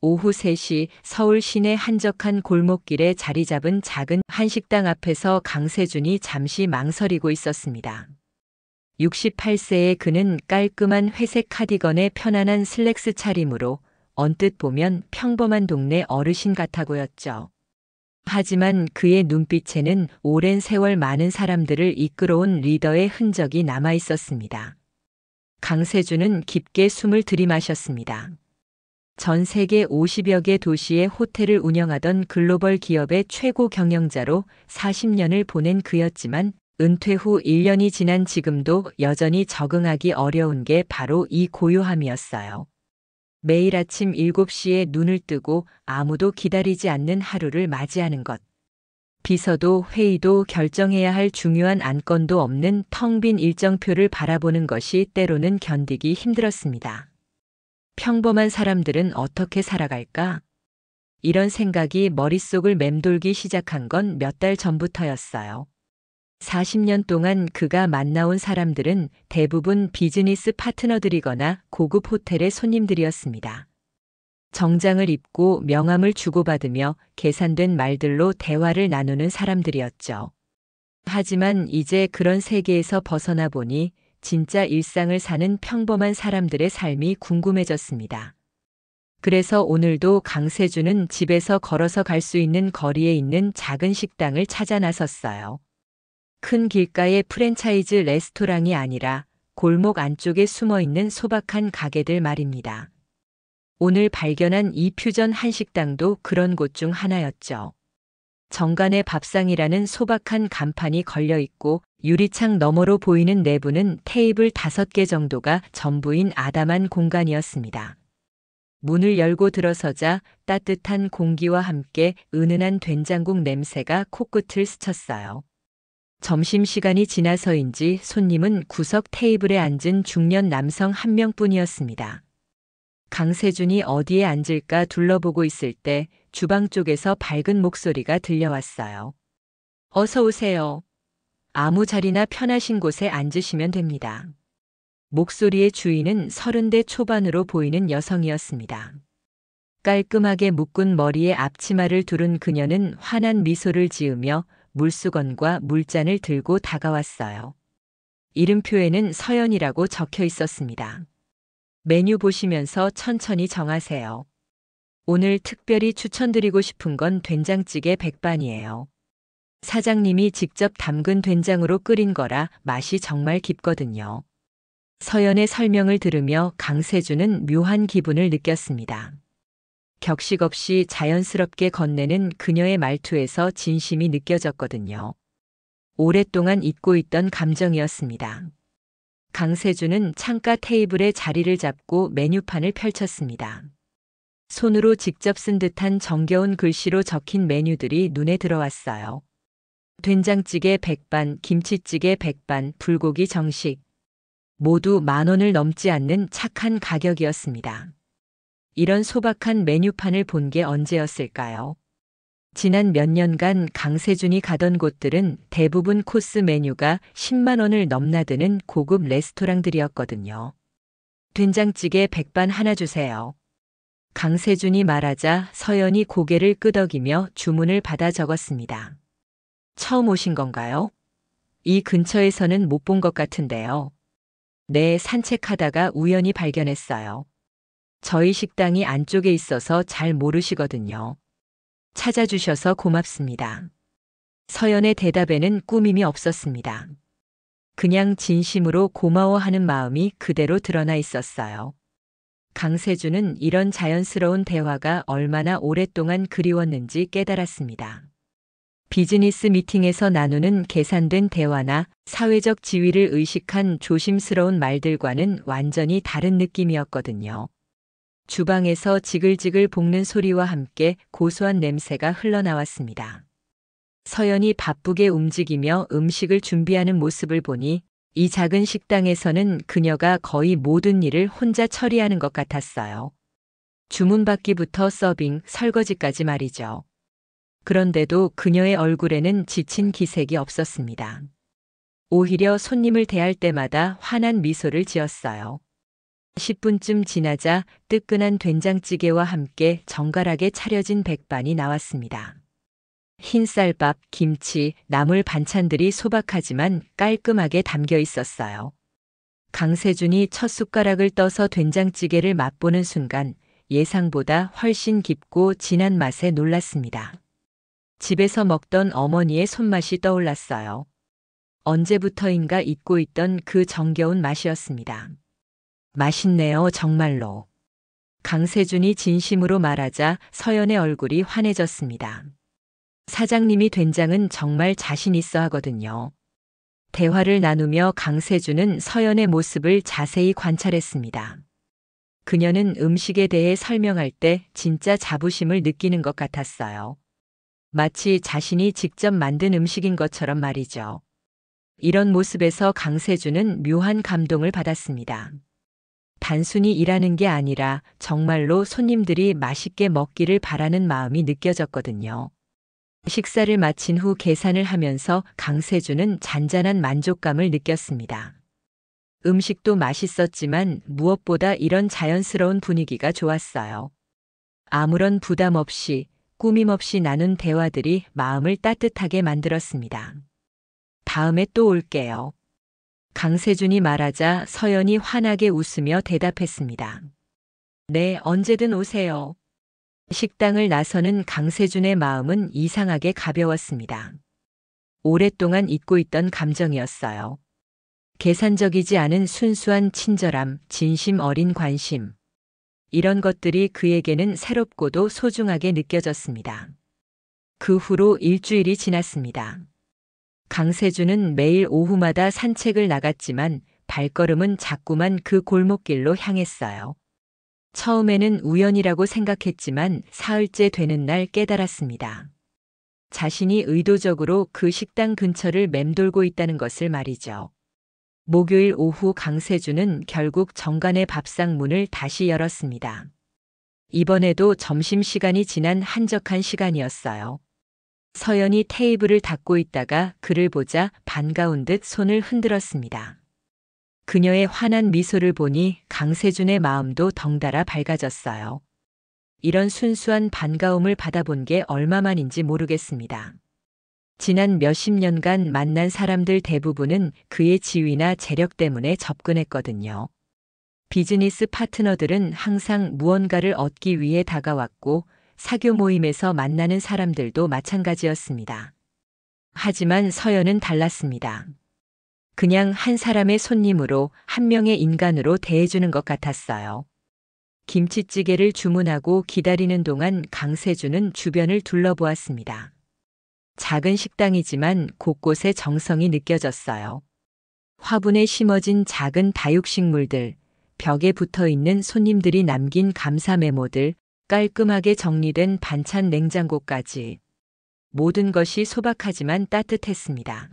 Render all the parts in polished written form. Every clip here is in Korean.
오후 3시 서울 시내 한적한 골목길에 자리 잡은 작은 한식당 앞에서 강세준이 잠시 망설이고 있었습니다. 68세의 그는 깔끔한 회색 카디건에 편안한 슬랙스 차림으로 언뜻 보면 평범한 동네 어르신 같아 보였죠. 하지만 그의 눈빛에는 오랜 세월 많은 사람들을 이끌어온 리더의 흔적이 남아 있었습니다. 강세준은 깊게 숨을 들이마셨습니다. 전 세계 50여 개 도시의 호텔을 운영하던 글로벌 기업의 최고 경영자로 40년을 보낸 그였지만 은퇴 후 1년이 지난 지금도 여전히 적응하기 어려운 게 바로 이 고요함이었어요. 매일 아침 7시에 눈을 뜨고 아무도 기다리지 않는 하루를 맞이하는 것. 비서도 회의도 결정해야 할 중요한 안건도 없는 텅 빈 일정표를 바라보는 것이 때로는 견디기 힘들었습니다. 평범한 사람들은 어떻게 살아갈까? 이런 생각이 머릿속을 맴돌기 시작한 건 몇 달 전부터였어요. 40년 동안 그가 만나온 사람들은 대부분 비즈니스 파트너들이거나 고급 호텔의 손님들이었습니다. 정장을 입고 명함을 주고받으며 계산된 말들로 대화를 나누는 사람들이었죠. 하지만 이제 그런 세계에서 벗어나 보니 진짜 일상을 사는 평범한 사람들의 삶이 궁금해졌습니다. 그래서 오늘도 강세준은 집에서 걸어서 갈 수 있는 거리에 있는 작은 식당을 찾아 나섰어요. 큰 길가의 프랜차이즈 레스토랑이 아니라 골목 안쪽에 숨어 있는 소박한 가게들 말입니다. 오늘 발견한 이 퓨전 한식당도 그런 곳 중 하나였죠. 정간의 밥상이라는 소박한 간판이 걸려 있고 유리창 너머로 보이는 내부는 테이블 5개 정도가 전부인 아담한 공간이었습니다. 문을 열고 들어서자 따뜻한 공기와 함께 은은한 된장국 냄새가 코끝을 스쳤어요. 점심시간이 지나서인지 손님은 구석 테이블에 앉은 중년 남성 한 명뿐이었습니다. 강세준이 어디에 앉을까 둘러보고 있을 때 주방 쪽에서 밝은 목소리가 들려왔어요. 어서 오세요. 아무 자리나 편하신 곳에 앉으시면 됩니다. 목소리의 주인은 30대 초반으로 보이는 여성이었습니다. 깔끔하게 묶은 머리에 앞치마를 두른 그녀는 환한 미소를 지으며 물수건과 물잔을 들고 다가왔어요. 이름표에는 서연이라고 적혀 있었습니다. 메뉴 보시면서 천천히 정하세요. 오늘 특별히 추천드리고 싶은 건 된장찌개 백반이에요. 사장님이 직접 담근 된장으로 끓인 거라 맛이 정말 깊거든요. 서연의 설명을 들으며 강세준은 묘한 기분을 느꼈습니다. 격식 없이 자연스럽게 건네는 그녀의 말투에서 진심이 느껴졌거든요. 오랫동안 잊고 있던 감정이었습니다. 강세준은 창가 테이블에 자리를 잡고 메뉴판을 펼쳤습니다. 손으로 직접 쓴 듯한 정겨운 글씨로 적힌 메뉴들이 눈에 들어왔어요. 된장찌개 백반, 김치찌개 백반, 불고기 정식. 모두 10,000원을 넘지 않는 착한 가격이었습니다. 이런 소박한 메뉴판을 본 게 언제였을까요? 지난 몇 년간 강세준이 가던 곳들은 대부분 코스 메뉴가 10만 원을 넘나드는 고급 레스토랑들이었거든요. 된장찌개 백반 하나 주세요. 강세준이 말하자 서연이 고개를 끄덕이며 주문을 받아 적었습니다. 처음 오신 건가요? 이 근처에서는 못 본 것 같은데요. 네, 산책하다가 우연히 발견했어요. 저희 식당이 안쪽에 있어서 잘 모르시거든요. 찾아주셔서 고맙습니다. 서연의 대답에는 꾸밈이 없었습니다. 그냥 진심으로 고마워하는 마음이 그대로 드러나 있었어요. 강세준은 이런 자연스러운 대화가 얼마나 오랫동안 그리웠는지 깨달았습니다. 비즈니스 미팅에서 나누는 계산된 대화나 사회적 지위를 의식한 조심스러운 말들과는 완전히 다른 느낌이었거든요. 주방에서 지글지글 볶는 소리와 함께 고소한 냄새가 흘러나왔습니다. 서연이 바쁘게 움직이며 음식을 준비하는 모습을 보니 이 작은 식당에서는 그녀가 거의 모든 일을 혼자 처리하는 것 같았어요. 주문받기부터 서빙, 설거지까지 말이죠. 그런데도 그녀의 얼굴에는 지친 기색이 없었습니다. 오히려 손님을 대할 때마다 환한 미소를 지었어요. 10분쯤 지나자 뜨끈한 된장찌개와 함께 정갈하게 차려진 백반이 나왔습니다. 흰쌀밥, 김치, 나물 반찬들이 소박하지만 깔끔하게 담겨 있었어요. 강세준이 첫 숟가락을 떠서 된장찌개를 맛보는 순간 예상보다 훨씬 깊고 진한 맛에 놀랐습니다. 집에서 먹던 어머니의 손맛이 떠올랐어요. 언제부터인가 잊고 있던 그 정겨운 맛이었습니다. 맛있네요, 정말로. 강세준이 진심으로 말하자 서연의 얼굴이 환해졌습니다. 사장님이 된장은 정말 자신 있어 하거든요. 대화를 나누며 강세준은 서연의 모습을 자세히 관찰했습니다. 그녀는 음식에 대해 설명할 때 진짜 자부심을 느끼는 것 같았어요. 마치 자신이 직접 만든 음식인 것처럼 말이죠. 이런 모습에서 강세준은 묘한 감동을 받았습니다. 단순히 일하는 게 아니라 정말로 손님들이 맛있게 먹기를 바라는 마음이 느껴졌거든요. 식사를 마친 후 계산을 하면서 강세준은 잔잔한 만족감을 느꼈습니다. 음식도 맛있었지만 무엇보다 이런 자연스러운 분위기가 좋았어요. 아무런 부담 없이 꾸밈 없이 나눈 대화들이 마음을 따뜻하게 만들었습니다. 다음에 또 올게요. 강세준이 말하자 서연이 환하게 웃으며 대답했습니다. 네, 언제든 오세요. 식당을 나서는 강세준의 마음은 이상하게 가벼웠습니다. 오랫동안 잊고 있던 감정이었어요. 계산적이지 않은 순수한 친절함, 진심 어린 관심. 이런 것들이 그에게는 새롭고도 소중하게 느껴졌습니다. 그 후로 일주일이 지났습니다. 강세준은 매일 오후마다 산책을 나갔지만 발걸음은 자꾸만 그 골목길로 향했어요. 처음에는 우연이라고 생각했지만 사흘째 되는 날 깨달았습니다. 자신이 의도적으로 그 식당 근처를 맴돌고 있다는 것을 말이죠. 목요일 오후 강세준은 결국 정간의 밥상 문을 다시 열었습니다. 이번에도 점심시간이 지난 한적한 시간이었어요. 서연이 테이블을 닦고 있다가 그를 보자 반가운 듯 손을 흔들었습니다. 그녀의 환한 미소를 보니 강세준의 마음도 덩달아 밝아졌어요. 이런 순수한 반가움을 받아본 게 얼마만인지 모르겠습니다. 지난 몇십 년간 만난 사람들 대부분은 그의 지위나 재력 때문에 접근했거든요. 비즈니스 파트너들은 항상 무언가를 얻기 위해 다가왔고 사교 모임에서 만나는 사람들도 마찬가지였습니다. 하지만 서연은 달랐습니다. 그냥 한 사람의 손님으로 한 명의 인간으로 대해주는 것 같았어요. 김치찌개를 주문하고 기다리는 동안 강세준은 주변을 둘러보았습니다. 작은 식당이지만 곳곳에 정성이 느껴졌어요. 화분에 심어진 작은 다육식물들, 벽에 붙어 있는 손님들이 남긴 감사 메모들, 깔끔하게 정리된 반찬 냉장고까지. 모든 것이 소박하지만 따뜻했습니다.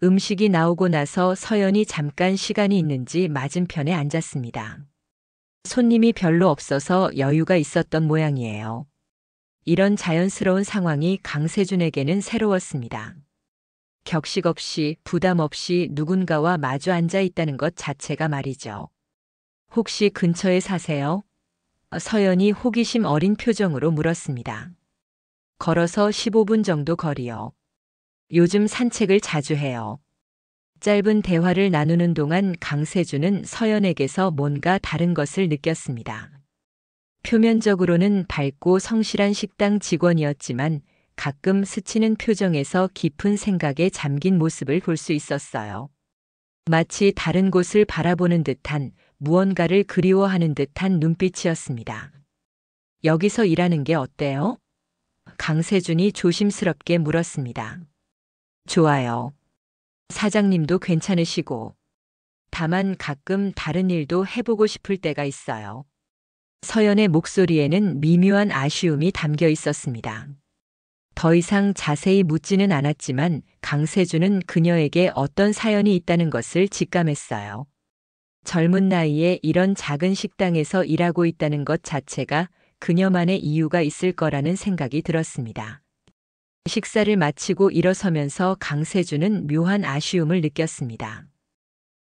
음식이 나오고 나서 서연이 잠깐 시간이 있는지 맞은편에 앉았습니다. 손님이 별로 없어서 여유가 있었던 모양이에요. 이런 자연스러운 상황이 강세준에게는 새로웠습니다. 격식 없이 부담 없이 누군가와 마주 앉아 있다는 것 자체가 말이죠. 혹시 근처에 사세요? 서연이 호기심 어린 표정으로 물었습니다. 걸어서 15분 정도 거리요. 요즘 산책을 자주 해요. 짧은 대화를 나누는 동안 강세준은 서연에게서 뭔가 다른 것을 느꼈습니다. 표면적으로는 밝고 성실한 식당 직원이었지만 가끔 스치는 표정에서 깊은 생각에 잠긴 모습을 볼 수 있었어요. 마치 다른 곳을 바라보는 듯한 무언가를 그리워하는 듯한 눈빛이었습니다. 여기서 일하는 게 어때요? 강세준이 조심스럽게 물었습니다. 좋아요. 사장님도 괜찮으시고. 다만 가끔 다른 일도 해보고 싶을 때가 있어요. 서연의 목소리에는 미묘한 아쉬움이 담겨 있었습니다. 더 이상 자세히 묻지는 않았지만 강세준은 그녀에게 어떤 사연이 있다는 것을 직감했어요. 젊은 나이에 이런 작은 식당에서 일하고 있다는 것 자체가 그녀만의 이유가 있을 거라는 생각이 들었습니다. 식사를 마치고 일어서면서 강세준은 묘한 아쉬움을 느꼈습니다.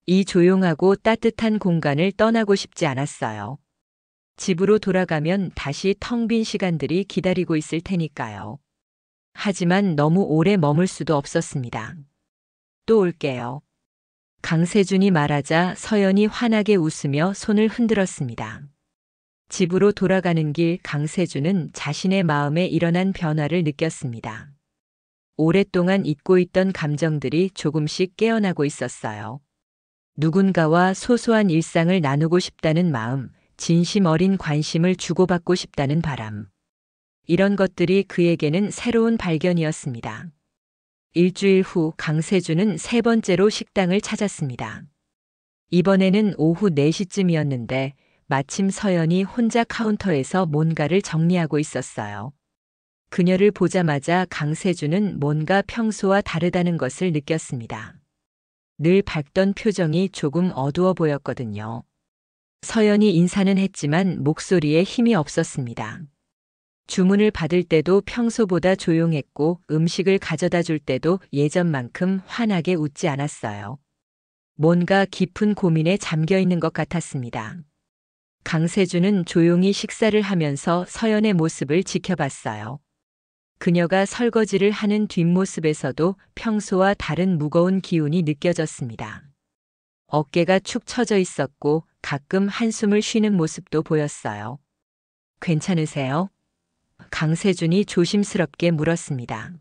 이 조용하고 따뜻한 공간을 떠나고 싶지 않았어요. 집으로 돌아가면 다시 텅 빈 시간들이 기다리고 있을 테니까요. 하지만 너무 오래 머물 수도 없었습니다. 또 올게요. 강세준이 말하자 서연이 환하게 웃으며 손을 흔들었습니다. 집으로 돌아가는 길 강세준은 자신의 마음에 일어난 변화를 느꼈습니다. 오랫동안 잊고 있던 감정들이 조금씩 깨어나고 있었어요. 누군가와 소소한 일상을 나누고 싶다는 마음, 진심 어린 관심을 주고받고 싶다는 바람. 이런 것들이 그에게는 새로운 발견이었습니다. 일주일 후 강세준은 세 번째로 식당을 찾았습니다. 이번에는 오후 4시쯤이었는데 마침 서연이 혼자 카운터에서 뭔가를 정리하고 있었어요. 그녀를 보자마자 강세준은 뭔가 평소와 다르다는 것을 느꼈습니다. 늘 밝던 표정이 조금 어두워 보였거든요. 서연이 인사는 했지만 목소리에 힘이 없었습니다. 주문을 받을 때도 평소보다 조용했고 음식을 가져다 줄 때도 예전만큼 환하게 웃지 않았어요. 뭔가 깊은 고민에 잠겨 있는 것 같았습니다. 강세준은 조용히 식사를 하면서 서연의 모습을 지켜봤어요. 그녀가 설거지를 하는 뒷모습에서도 평소와 다른 무거운 기운이 느껴졌습니다. 어깨가 축 처져 있었고 가끔 한숨을 쉬는 모습도 보였어요. 괜찮으세요? 강세준이 조심스럽게 물었습니다.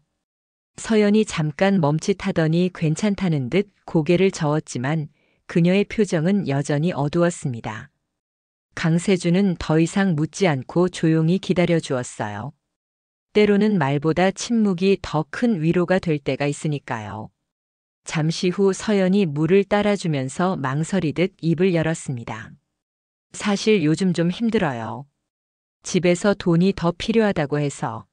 서연이 잠깐 멈칫하더니 괜찮다는 듯 고개를 저었지만 그녀의 표정은 여전히 어두웠습니다. 강세준은 더 이상 묻지 않고 조용히 기다려 주었어요. 때로는 말보다 침묵이 더 큰 위로가 될 때가 있으니까요. 잠시 후 서연이 물을 따라주면서 망설이듯 입을 열었습니다. 사실 요즘 좀 힘들어요. 집에서 돈이 더 필요하다고 해서.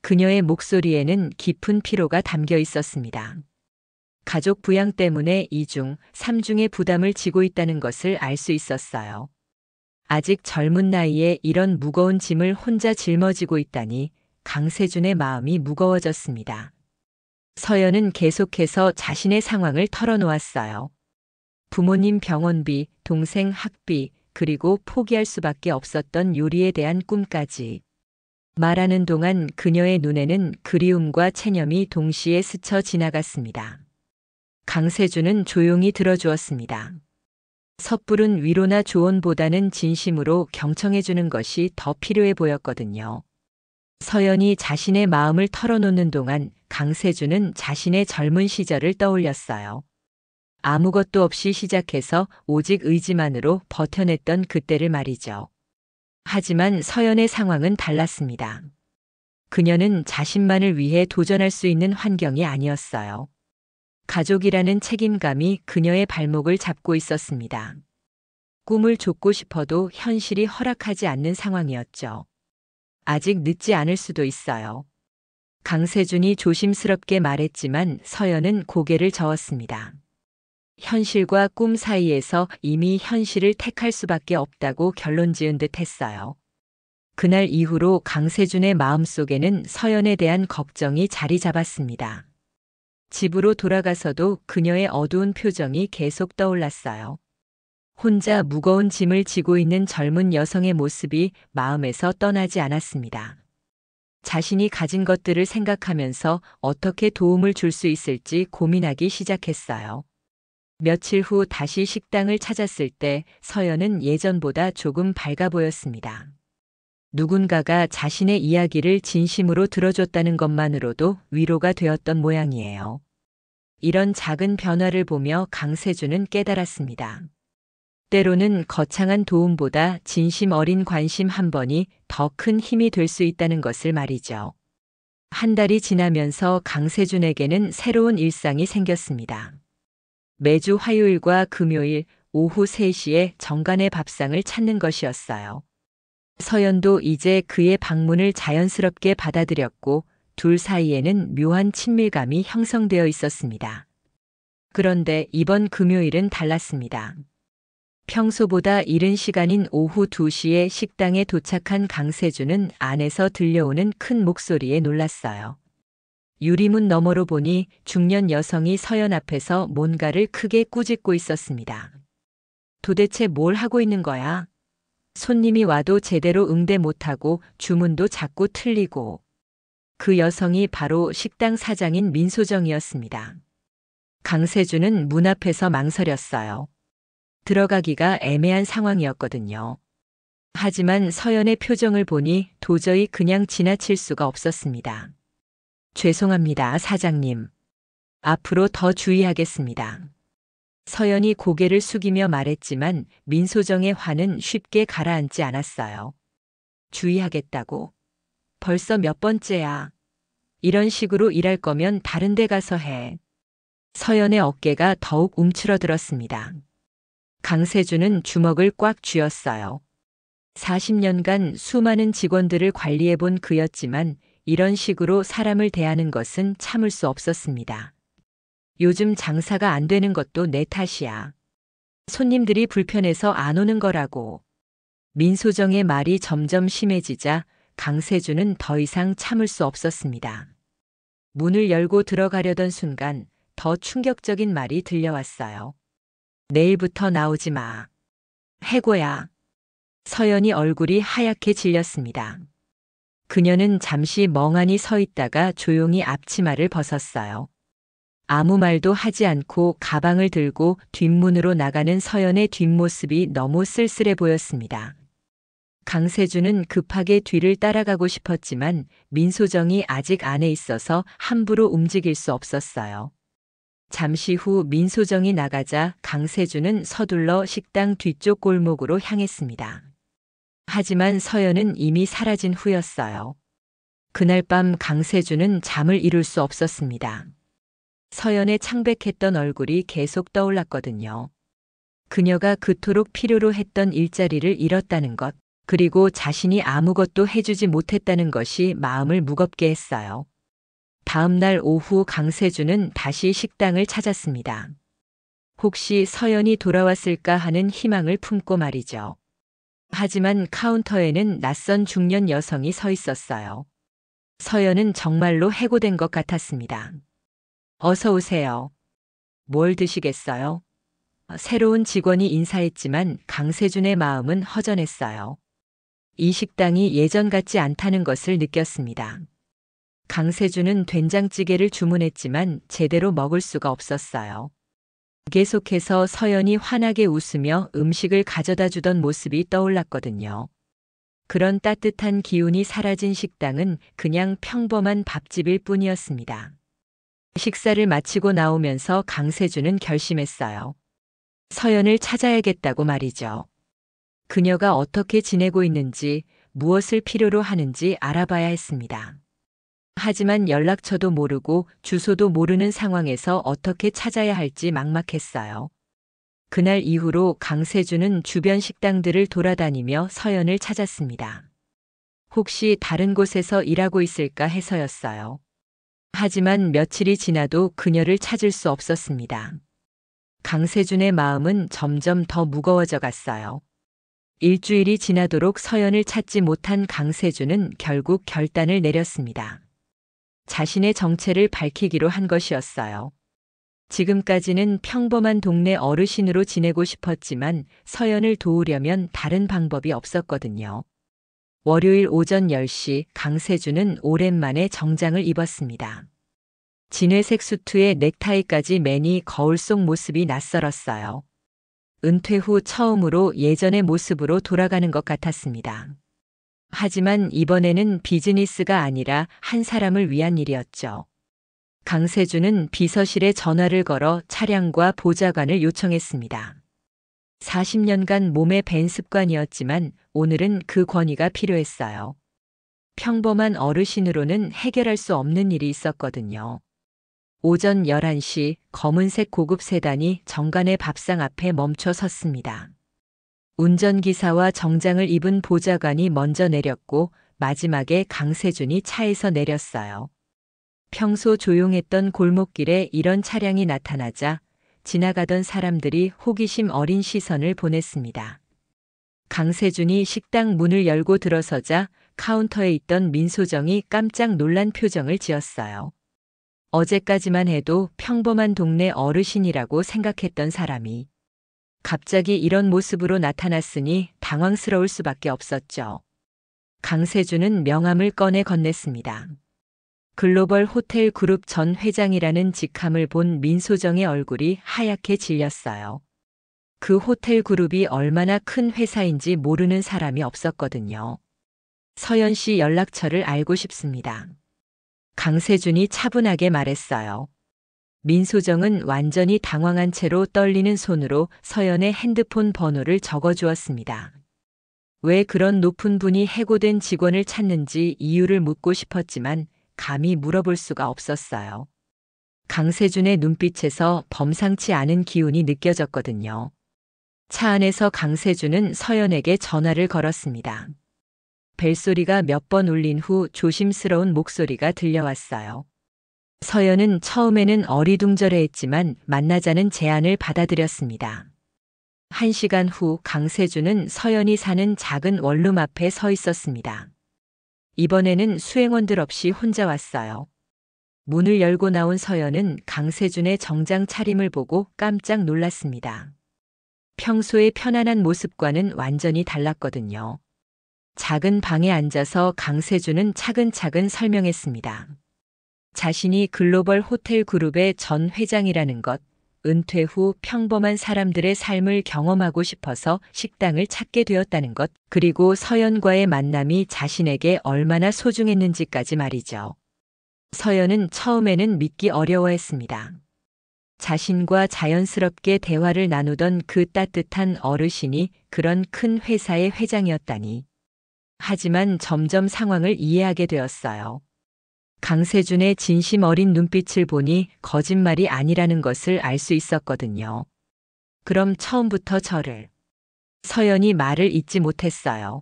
그녀의 목소리에는 깊은 피로가 담겨 있었습니다. 가족 부양 때문에 2중, 3중의 부담을 지고 있다는 것을 알 수 있었어요. 아직 젊은 나이에 이런 무거운 짐을 혼자 짊어지고 있다니 강세준의 마음이 무거워졌습니다. 서연은 계속해서 자신의 상황을 털어놓았어요. 부모님 병원비, 동생 학비, 그리고 포기할 수밖에 없었던 요리에 대한 꿈까지. 말하는 동안 그녀의 눈에는 그리움과 체념이 동시에 스쳐 지나갔습니다. 강세준은 조용히 들어주었습니다. 섣부른 위로나 조언보다는 진심으로 경청해주는 것이 더 필요해 보였거든요. 서연이 자신의 마음을 털어놓는 동안 강세준은 자신의 젊은 시절을 떠올렸어요. 아무것도 없이 시작해서 오직 의지만으로 버텨냈던 그때를 말이죠. 하지만 서연의 상황은 달랐습니다. 그녀는 자신만을 위해 도전할 수 있는 환경이 아니었어요. 가족이라는 책임감이 그녀의 발목을 잡고 있었습니다. 꿈을 좇고 싶어도 현실이 허락하지 않는 상황이었죠. 아직 늦지 않을 수도 있어요. 강세준이 조심스럽게 말했지만 서연은 고개를 저었습니다. 현실과 꿈 사이에서 이미 현실을 택할 수밖에 없다고 결론 지은 듯 했어요. 그날 이후로 강세준의 마음속에는 서연에 대한 걱정이 자리 잡았습니다. 집으로 돌아가서도 그녀의 어두운 표정이 계속 떠올랐어요. 혼자 무거운 짐을 지고 있는 젊은 여성의 모습이 마음에서 떠나지 않았습니다. 자신이 가진 것들을 생각하면서 어떻게 도움을 줄 수 있을지 고민하기 시작했어요. 며칠 후 다시 식당을 찾았을 때 서연은 예전보다 조금 밝아 보였습니다. 누군가가 자신의 이야기를 진심으로 들어줬다는 것만으로도 위로가 되었던 모양이에요. 이런 작은 변화를 보며 강세준은 깨달았습니다. 때로는 거창한 도움보다 진심 어린 관심 한 번이 더 큰 힘이 될 수 있다는 것을 말이죠. 한 달이 지나면서 강세준에게는 새로운 일상이 생겼습니다. 매주 화요일과 금요일 오후 3시에 정간의 밥상을 찾는 것이었어요. 서연도 이제 그의 방문을 자연스럽게 받아들였고 둘 사이에는 묘한 친밀감이 형성되어 있었습니다. 그런데 이번 금요일은 달랐습니다. 평소보다 이른 시간인 오후 2시에 식당에 도착한 강세준은 안에서 들려오는 큰 목소리에 놀랐어요. 유리문 너머로 보니 중년 여성이 서연 앞에서 뭔가를 크게 꾸짖고 있었습니다. 도대체 뭘 하고 있는 거야? 손님이 와도 제대로 응대 못하고 주문도 자꾸 틀리고. 그 여성이 바로 식당 사장인 민소정이었습니다. 강세준은 문 앞에서 망설였어요. 들어가기가 애매한 상황이었거든요. 하지만 서연의 표정을 보니 도저히 그냥 지나칠 수가 없었습니다. 죄송합니다, 사장님. 앞으로 더 주의하겠습니다. 서연이 고개를 숙이며 말했지만 민소정의 화는 쉽게 가라앉지 않았어요. 주의하겠다고? 벌써 몇 번째야. 이런 식으로 일할 거면 다른 데 가서 해. 서연의 어깨가 더욱 움츠러들었습니다. 강세준은 주먹을 꽉 쥐었어요. 40년간 수많은 직원들을 관리해본 그였지만 이런 식으로 사람을 대하는 것은 참을 수 없었습니다. 요즘 장사가 안 되는 것도 내 탓이야. 손님들이 불편해서 안 오는 거라고. 민소정의 말이 점점 심해지자 강세준은 더 이상 참을 수 없었습니다. 문을 열고 들어가려던 순간 더 충격적인 말이 들려왔어요. 내일부터 나오지 마. 해고야. 서연이 얼굴이 하얗게 질렸습니다. 그녀는 잠시 멍하니 서 있다가 조용히 앞치마를 벗었어요. 아무 말도 하지 않고 가방을 들고 뒷문으로 나가는 서연의 뒷모습이 너무 쓸쓸해 보였습니다. 강세준은 급하게 뒤를 따라가고 싶었지만 민소정이 아직 안에 있어서 함부로 움직일 수 없었어요. 잠시 후 민소정이 나가자 강세준은 서둘러 식당 뒤쪽 골목으로 향했습니다. 하지만 서연은 이미 사라진 후였어요. 그날 밤 강세준은 잠을 이룰 수 없었습니다. 서연의 창백했던 얼굴이 계속 떠올랐거든요. 그녀가 그토록 필요로 했던 일자리를 잃었다는 것, 그리고 자신이 아무것도 해주지 못했다는 것이 마음을 무겁게 했어요. 다음 날 오후 강세준은 다시 식당을 찾았습니다. 혹시 서연이 돌아왔을까 하는 희망을 품고 말이죠. 하지만 카운터에는 낯선 중년 여성이 서 있었어요. 서연은 정말로 해고된 것 같았습니다. 어서 오세요. 뭘 드시겠어요? 새로운 직원이 인사했지만 강세준의 마음은 허전했어요. 이 식당이 예전 같지 않다는 것을 느꼈습니다. 강세준은 된장찌개를 주문했지만 제대로 먹을 수가 없었어요. 계속해서 서연이 환하게 웃으며 음식을 가져다 주던 모습이 떠올랐거든요. 그런 따뜻한 기운이 사라진 식당은 그냥 평범한 밥집일 뿐이었습니다. 식사를 마치고 나오면서 강세준은 결심했어요. 서연을 찾아야겠다고 말이죠. 그녀가 어떻게 지내고 있는지, 무엇을 필요로 하는지 알아봐야 했습니다. 하지만 연락처도 모르고 주소도 모르는 상황에서 어떻게 찾아야 할지 막막했어요. 그날 이후로 강세준은 주변 식당들을 돌아다니며 서연을 찾았습니다. 혹시 다른 곳에서 일하고 있을까 해서였어요. 하지만 며칠이 지나도 그녀를 찾을 수 없었습니다. 강세준의 마음은 점점 더 무거워져 갔어요. 일주일이 지나도록 서연을 찾지 못한 강세준은 결국 결단을 내렸습니다. 자신의 정체를 밝히기로 한 것이었어요. 지금까지는 평범한 동네 어르신으로 지내고 싶었지만 서연을 도우려면 다른 방법이 없었거든요. 월요일 오전 10시 강세준은 오랜만에 정장을 입었습니다. 진회색 수트에 넥타이까지 매니 거울 속 모습이 낯설었어요. 은퇴 후 처음으로 예전의 모습으로 돌아가는 것 같았습니다. 하지만 이번에는 비즈니스가 아니라 한 사람을 위한 일이었죠. 강세준은 비서실에 전화를 걸어 차량과 보좌관을 요청했습니다. 40년간 몸에 밴 습관이었지만 오늘은 그 권위가 필요했어요. 평범한 어르신으로는 해결할 수 없는 일이 있었거든요. 오전 11시 검은색 고급 세단이 정관의 밥상 앞에 멈춰 섰습니다. 운전기사와 정장을 입은 보좌관이 먼저 내렸고 마지막에 강세준이 차에서 내렸어요. 평소 조용했던 골목길에 이런 차량이 나타나자 지나가던 사람들이 호기심 어린 시선을 보냈습니다. 강세준이 식당 문을 열고 들어서자 카운터에 있던 민소정이 깜짝 놀란 표정을 지었어요. 어제까지만 해도 평범한 동네 어르신이라고 생각했던 사람이 갑자기 이런 모습으로 나타났으니 당황스러울 수밖에 없었죠. 강세준은 명함을 꺼내 건넸습니다. 글로벌 호텔 그룹 전 회장이라는 직함을 본 민소정의 얼굴이 하얗게 질렸어요. 그 호텔 그룹이 얼마나 큰 회사인지 모르는 사람이 없었거든요. 서연 씨 연락처를 알고 싶습니다. 강세준이 차분하게 말했어요. 민소정은 완전히 당황한 채로 떨리는 손으로 서연의 핸드폰 번호를 적어주었습니다. 왜 그런 높은 분이 해고된 직원을 찾는지 이유를 묻고 싶었지만 감히 물어볼 수가 없었어요. 강세준의 눈빛에서 범상치 않은 기운이 느껴졌거든요. 차 안에서 강세준은 서연에게 전화를 걸었습니다. 벨소리가 몇 번 울린 후 조심스러운 목소리가 들려왔어요. 서연은 처음에는 어리둥절해했지만 만나자는 제안을 받아들였습니다. 1시간 후 강세준은 서연이 사는 작은 원룸 앞에 서 있었습니다. 이번에는 수행원들 없이 혼자 왔어요. 문을 열고 나온 서연은 강세준의 정장 차림을 보고 깜짝 놀랐습니다. 평소의 편안한 모습과는 완전히 달랐거든요. 작은 방에 앉아서 강세준은 차근차근 설명했습니다. 자신이 글로벌 호텔 그룹의 전 회장이라는 것, 은퇴 후 평범한 사람들의 삶을 경험하고 싶어서 식당을 찾게 되었다는 것, 그리고 서연과의 만남이 자신에게 얼마나 소중했는지까지 말이죠. 서연은 처음에는 믿기 어려워했습니다. 자신과 자연스럽게 대화를 나누던 그 따뜻한 어르신이 그런 큰 회사의 회장이었다니. 하지만 점점 상황을 이해하게 되었어요. 강세준의 진심 어린 눈빛을 보니 거짓말이 아니라는 것을 알 수 있었거든요. 그럼 처음부터 저를. 서연이 말을 잇지 못했어요.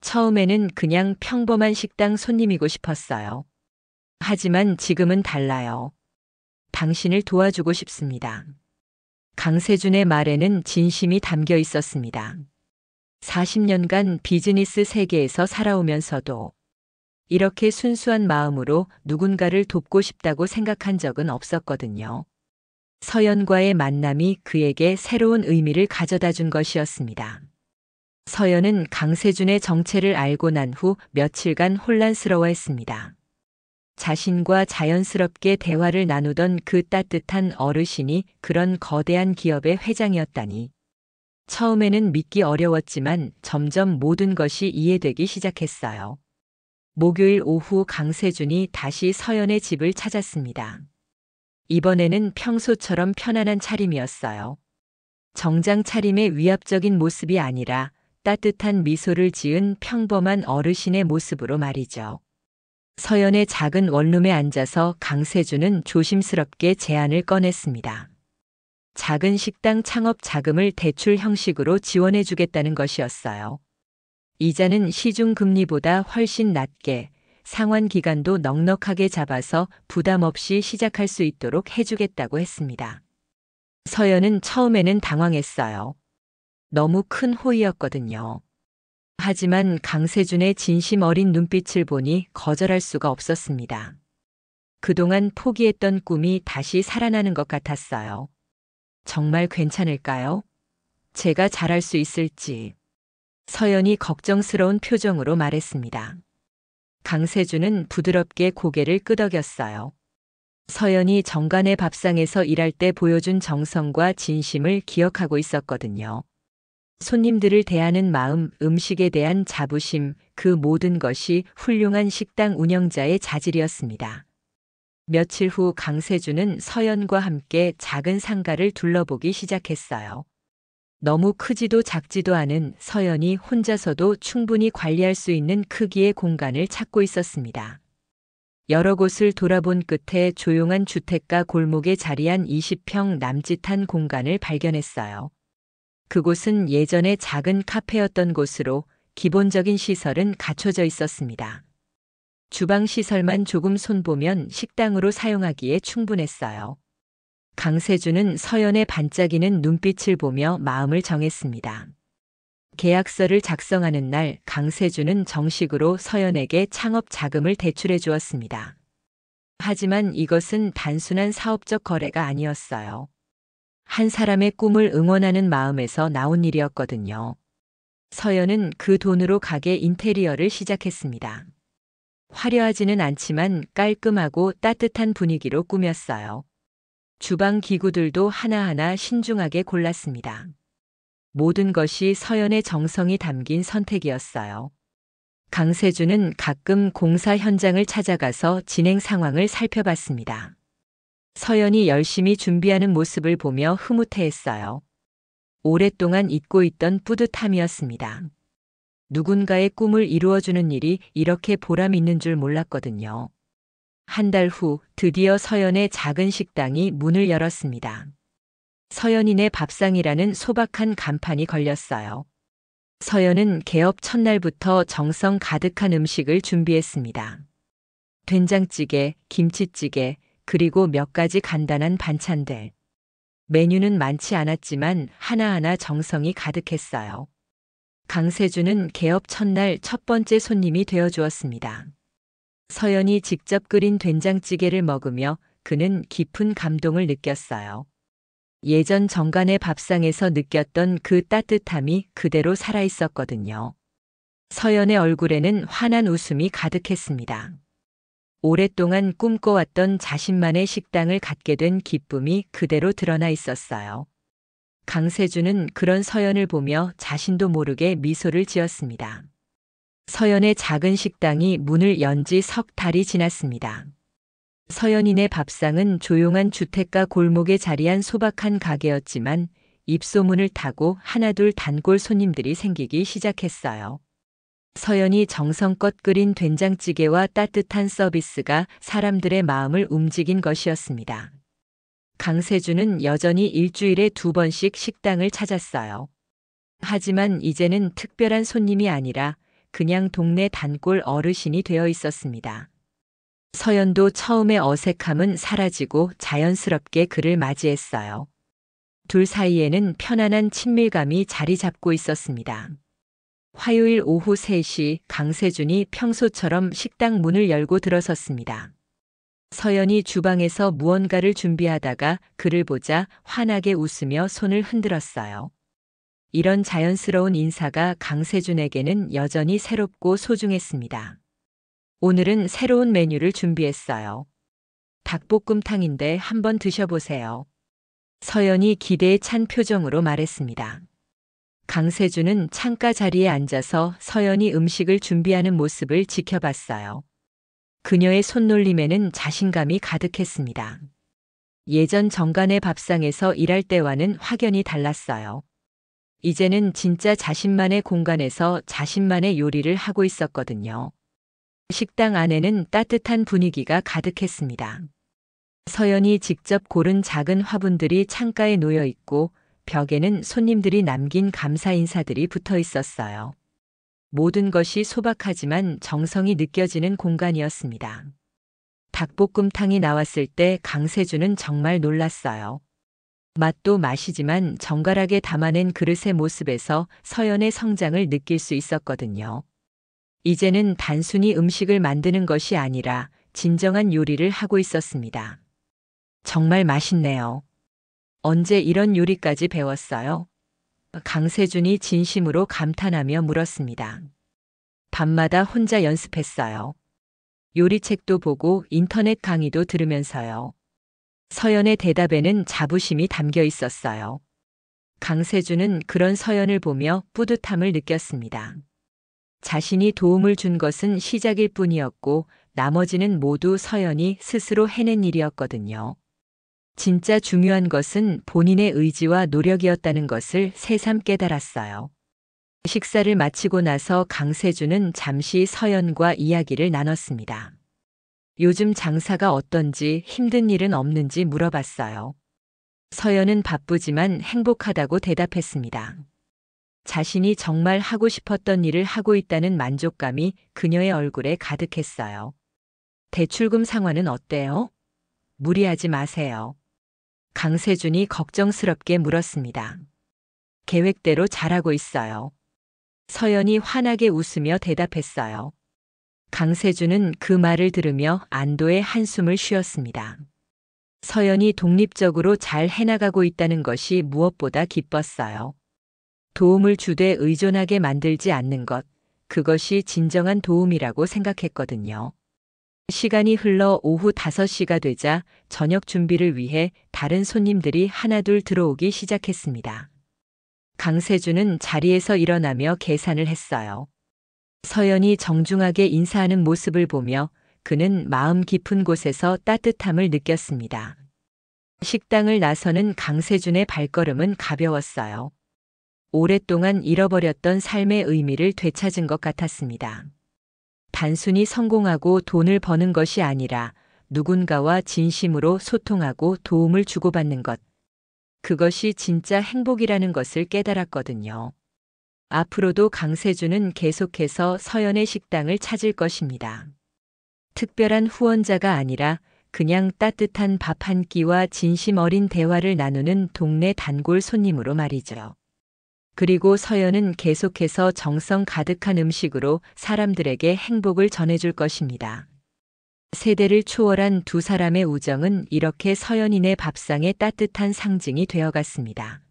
처음에는 그냥 평범한 식당 손님이고 싶었어요. 하지만 지금은 달라요. 당신을 도와주고 싶습니다. 강세준의 말에는 진심이 담겨 있었습니다. 40년간 비즈니스 세계에서 살아오면서도 이렇게 순수한 마음으로 누군가를 돕고 싶다고 생각한 적은 없었거든요. 서연과의 만남이 그에게 새로운 의미를 가져다 준 것이었습니다. 서연은 강세준의 정체를 알고 난 후 며칠간 혼란스러워했습니다. 자신과 자연스럽게 대화를 나누던 그 따뜻한 어르신이 그런 거대한 기업의 회장이었다니. 처음에는 믿기 어려웠지만 점점 모든 것이 이해되기 시작했어요. 목요일 오후 강세준이 다시 서연의 집을 찾았습니다. 이번에는 평소처럼 편안한 차림이었어요. 정장 차림의 위압적인 모습이 아니라 따뜻한 미소를 지은 평범한 어르신의 모습으로 말이죠. 서연의 작은 원룸에 앉아서 강세준은 조심스럽게 제안을 꺼냈습니다. 작은 식당 창업 자금을 대출 형식으로 지원해 주겠다는 것이었어요. 이자는 시중 금리보다 훨씬 낮게, 상환 기간도 넉넉하게 잡아서 부담 없이 시작할 수 있도록 해주겠다고 했습니다. 서연은 처음에는 당황했어요. 너무 큰 호의였거든요. 하지만 강세준의 진심 어린 눈빛을 보니 거절할 수가 없었습니다. 그동안 포기했던 꿈이 다시 살아나는 것 같았어요. 정말 괜찮을까요? 제가 잘할 수 있을지. 서연이 걱정스러운 표정으로 말했습니다. 강세준은 부드럽게 고개를 끄덕였어요. 서연이 정관의 밥상에서 일할 때 보여준 정성과 진심을 기억하고 있었거든요. 손님들을 대하는 마음, 음식에 대한 자부심, 그 모든 것이 훌륭한 식당 운영자의 자질이었습니다. 며칠 후 강세준은 서연과 함께 작은 상가를 둘러보기 시작했어요. 너무 크지도 작지도 않은 서연이 혼자서도 충분히 관리할 수 있는 크기의 공간을 찾고 있었습니다. 여러 곳을 돌아본 끝에 조용한 주택가 골목에 자리한 20평 남짓한 공간을 발견했어요. 그곳은 예전에 작은 카페였던 곳으로 기본적인 시설은 갖춰져 있었습니다. 주방 시설만 조금 손보면 식당으로 사용하기에 충분했어요. 강세준은 서연의 반짝이는 눈빛을 보며 마음을 정했습니다. 계약서를 작성하는 날 강세준은 정식으로 서연에게 창업 자금을 대출해 주었습니다. 하지만 이것은 단순한 사업적 거래가 아니었어요. 한 사람의 꿈을 응원하는 마음에서 나온 일이었거든요. 서연은 그 돈으로 가게 인테리어를 시작했습니다. 화려하지는 않지만 깔끔하고 따뜻한 분위기로 꾸몄어요. 주방 기구들도 하나하나 신중하게 골랐습니다. 모든 것이 서연의 정성이 담긴 선택이었어요. 강세준은 가끔 공사 현장을 찾아가서 진행 상황을 살펴봤습니다. 서연이 열심히 준비하는 모습을 보며 흐뭇해했어요. 오랫동안 잊고 있던 뿌듯함이었습니다. 누군가의 꿈을 이루어주는 일이 이렇게 보람 있는 줄 몰랐거든요. 한 달 후 드디어 서연의 작은 식당이 문을 열었습니다. 서연이네 밥상이라는 소박한 간판이 걸렸어요. 서연은 개업 첫날부터 정성 가득한 음식을 준비했습니다. 된장찌개, 김치찌개, 그리고 몇 가지 간단한 반찬들. 메뉴는 많지 않았지만 하나하나 정성이 가득했어요. 강세준은 개업 첫날 첫 번째 손님이 되어 주었습니다. 서연이 직접 끓인 된장찌개를 먹으며 그는 깊은 감동을 느꼈어요. 예전 정간의 밥상에서 느꼈던 그 따뜻함이 그대로 살아있었거든요. 서연의 얼굴에는 환한 웃음이 가득했습니다. 오랫동안 꿈꿔왔던 자신만의 식당을 갖게 된 기쁨이 그대로 드러나 있었어요. 강세준은 그런 서연을 보며 자신도 모르게 미소를 지었습니다. 서연의 작은 식당이 문을 연 지 석 달이 지났습니다. 서연이네 밥상은 조용한 주택가 골목에 자리한 소박한 가게였지만 입소문을 타고 하나둘 단골 손님들이 생기기 시작했어요. 서연이 정성껏 끓인 된장찌개와 따뜻한 서비스가 사람들의 마음을 움직인 것이었습니다. 강세준은 여전히 일주일에 2번씩 식당을 찾았어요. 하지만 이제는 특별한 손님이 아니라 그냥 동네 단골 어르신이 되어 있었습니다. 서연도 처음의 어색함은 사라지고 자연스럽게 그를 맞이했어요. 둘 사이에는 편안한 친밀감이 자리 잡고 있었습니다. 화요일 오후 3시 강세준이 평소처럼 식당 문을 열고 들어섰습니다. 서연이 주방에서 무언가를 준비하다가 그를 보자 환하게 웃으며 손을 흔들었어요. 이런 자연스러운 인사가 강세준에게는 여전히 새롭고 소중했습니다. 오늘은 새로운 메뉴를 준비했어요. 닭볶음탕인데 한번 드셔보세요. 서연이 기대에 찬 표정으로 말했습니다. 강세준은 창가 자리에 앉아서 서연이 음식을 준비하는 모습을 지켜봤어요. 그녀의 손놀림에는 자신감이 가득했습니다. 예전 정간의 밥상에서 일할 때와는 확연히 달랐어요. 이제는 진짜 자신만의 공간에서 자신만의 요리를 하고 있었거든요. 식당 안에는 따뜻한 분위기가 가득했습니다. 서연이 직접 고른 작은 화분들이 창가에 놓여 있고 벽에는 손님들이 남긴 감사 인사들이 붙어 있었어요. 모든 것이 소박하지만 정성이 느껴지는 공간이었습니다. 닭볶음탕이 나왔을 때 강세준은 정말 놀랐어요. 맛도 맛이지만 정갈하게 담아낸 그릇의 모습에서 서연의 성장을 느낄 수 있었거든요. 이제는 단순히 음식을 만드는 것이 아니라 진정한 요리를 하고 있었습니다. 정말 맛있네요. 언제 이런 요리까지 배웠어요? 강세준이 진심으로 감탄하며 물었습니다. 밤마다 혼자 연습했어요. 요리책도 보고 인터넷 강의도 들으면서요. 서연의 대답에는 자부심이 담겨 있었어요. 강세준은 그런 서연을 보며 뿌듯함을 느꼈습니다. 자신이 도움을 준 것은 시작일 뿐이었고 나머지는 모두 서연이 스스로 해낸 일이었거든요. 진짜 중요한 것은 본인의 의지와 노력이었다는 것을 새삼 깨달았어요. 식사를 마치고 나서 강세준은 잠시 서연과 이야기를 나눴습니다. 요즘 장사가 어떤지 힘든 일은 없는지 물어봤어요. 서연은 바쁘지만 행복하다고 대답했습니다. 자신이 정말 하고 싶었던 일을 하고 있다는 만족감이 그녀의 얼굴에 가득했어요. 대출금 상환은 어때요? 무리하지 마세요. 강세준이 걱정스럽게 물었습니다. 계획대로 잘하고 있어요. 서연이 환하게 웃으며 대답했어요. 강세준은 그 말을 들으며 안도의 한숨을 쉬었습니다. 서연이 독립적으로 잘 해나가고 있다는 것이 무엇보다 기뻤어요. 도움을 주되 의존하게 만들지 않는 것, 그것이 진정한 도움이라고 생각했거든요. 시간이 흘러 오후 5시가 되자 저녁 준비를 위해 다른 손님들이 하나둘 들어오기 시작했습니다. 강세준은 자리에서 일어나며 계산을 했어요. 서연이 정중하게 인사하는 모습을 보며 그는 마음 깊은 곳에서 따뜻함을 느꼈습니다. 식당을 나서는 강세준의 발걸음은 가벼웠어요. 오랫동안 잃어버렸던 삶의 의미를 되찾은 것 같았습니다. 단순히 성공하고 돈을 버는 것이 아니라 누군가와 진심으로 소통하고 도움을 주고받는 것. 그것이 진짜 행복이라는 것을 깨달았거든요. 앞으로도 강세준은 계속해서 서연의 식당을 찾을 것입니다. 특별한 후원자가 아니라 그냥 따뜻한 밥 한 끼와 진심 어린 대화를 나누는 동네 단골 손님으로 말이죠. 그리고 서연은 계속해서 정성 가득한 음식으로 사람들에게 행복을 전해줄 것입니다. 세대를 초월한 두 사람의 우정은 이렇게 서연인의 밥상의 따뜻한 상징이 되어갔습니다.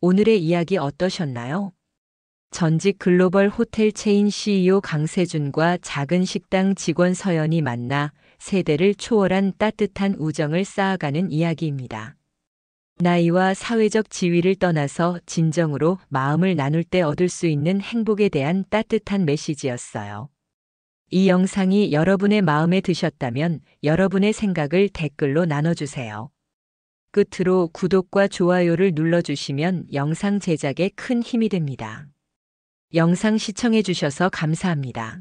오늘의 이야기 어떠셨나요? 전직 글로벌 호텔 체인 CEO 강세준과 작은 식당 직원 서연이 만나 세대를 초월한 따뜻한 우정을 쌓아가는 이야기입니다. 나이와 사회적 지위를 떠나서 진정으로 마음을 나눌 때 얻을 수 있는 행복에 대한 따뜻한 메시지였어요. 이 영상이 여러분의 마음에 드셨다면 여러분의 생각을 댓글로 나눠주세요. 끝으로 구독과 좋아요를 눌러주시면 영상 제작에 큰 힘이 됩니다. 영상 시청해 주셔서 감사합니다.